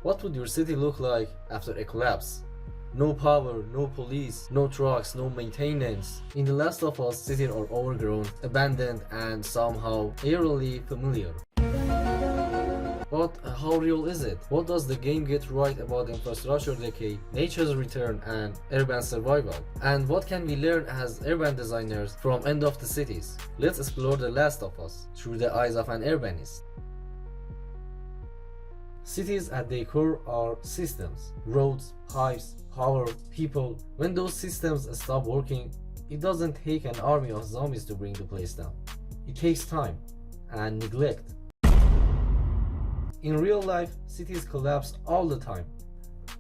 What would your city look like after a collapse? No power, no police, no trucks, no maintenance. In The Last of Us, cities are overgrown, abandoned, and somehow eerily familiar. But how real is it? What does the game get right about infrastructure decay, nature's return, and urban survival? And what can we learn as urban designers from End of the Cities? Let's explore The Last of Us through the eyes of an urbanist. Cities at their core are systems: roads, pipes, power, people. When those systems stop working, it doesn't take an army of zombies to bring the place down. It takes time and neglect. In real life, cities collapse all the time.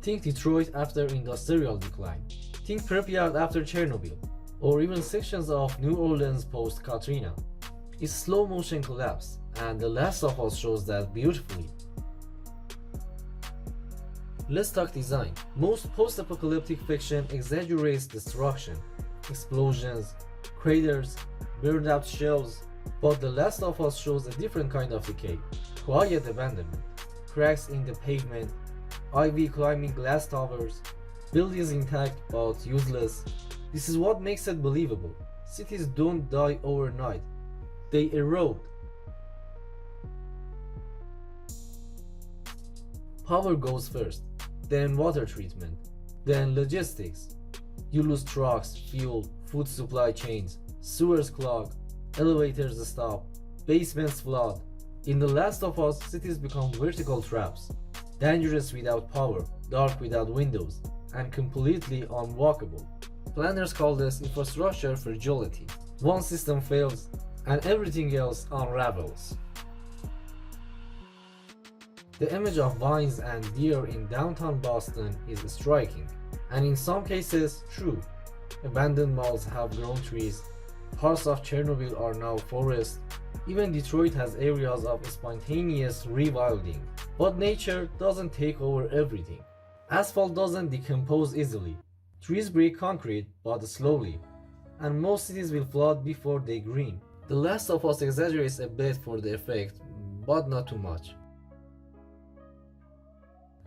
Think Detroit after industrial decline. Think Pripyat after Chernobyl. Or even sections of New Orleans post-Katrina. It's slow motion collapse, and The Last of Us shows that beautifully. Let's talk design. Most post-apocalyptic fiction exaggerates destruction, explosions, craters, burned out shells, but The Last of Us shows a different kind of decay. Quiet abandonment, cracks in the pavement, ivy climbing glass towers, buildings intact but useless. This is what makes it believable. Cities don't die overnight, they erode. Power goes first, then water treatment, then logistics. You lose trucks, fuel, food supply chains, sewers clog, elevators stop, basements flood. In The Last of Us, cities become vertical traps, dangerous without power, dark without windows, and completely unwalkable. Planners call this infrastructure fragility. One system fails, and everything else unravels. The image of vines and deer in downtown Boston is striking, and in some cases true. Abandoned malls have grown trees, parts of Chernobyl are now forests. Even Detroit has areas of spontaneous rewilding. But nature doesn't take over everything. Asphalt doesn't decompose easily. Trees break concrete, but slowly. And most cities will flood before they green. The Last of Us exaggerates a bit for the effect, but not too much.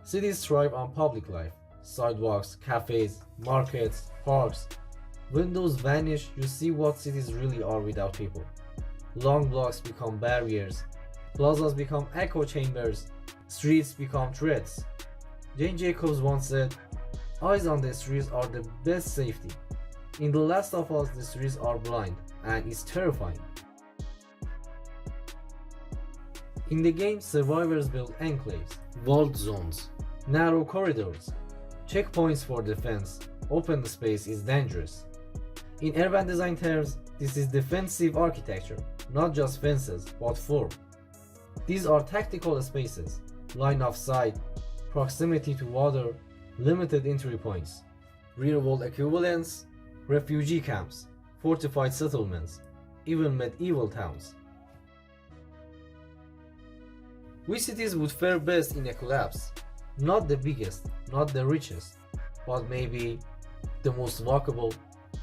Cities thrive on public life. Sidewalks, cafes, markets, parks. When those vanish, you see what cities really are without people. Long blocks become barriers, plazas become echo chambers, streets become threats. Jane Jacobs once said, "Eyes on the streets are the best safety." In The Last of Us, the streets are blind, and it's terrifying. In the game, survivors build enclaves, walled zones, narrow corridors, checkpoints for defense. Open space is dangerous. In urban design terms, this is defensive architecture, not just fences, but form. These are tactical spaces, line of sight, proximity to water, limited entry points, real-world equivalents, refugee camps, fortified settlements, even medieval towns. Which cities would fare best in a collapse? Not the biggest, not the richest, but maybe the most walkable,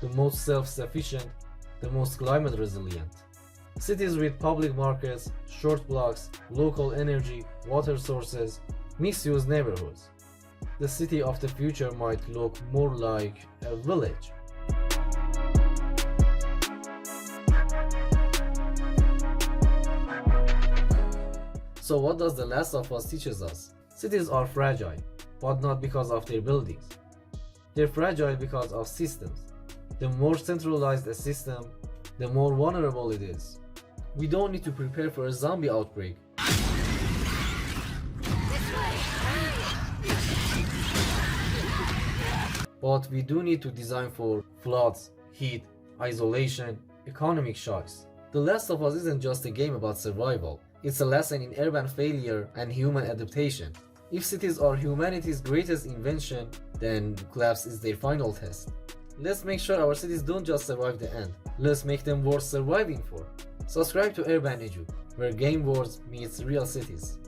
the most self-sufficient, the most climate resilient. Cities with public markets, short blocks, local energy, water sources, mixed-use neighborhoods. The city of the future might look more like a village. So what does The Last of Us teaches us? Cities are fragile, but not because of their buildings. They're fragile because of systems. The more centralized a system, the more vulnerable it is. We don't need to prepare for a zombie outbreak. But we do need to design for floods, heat, isolation, economic shocks. The Last of Us isn't just a game about survival. It's a lesson in urban failure and human adaptation. If cities are humanity's greatest invention, then collapse is their final test. Let's make sure our cities don't just survive the end. Let's make them worth surviving for. Subscribe to UrbanDecode, where game worlds meets real cities.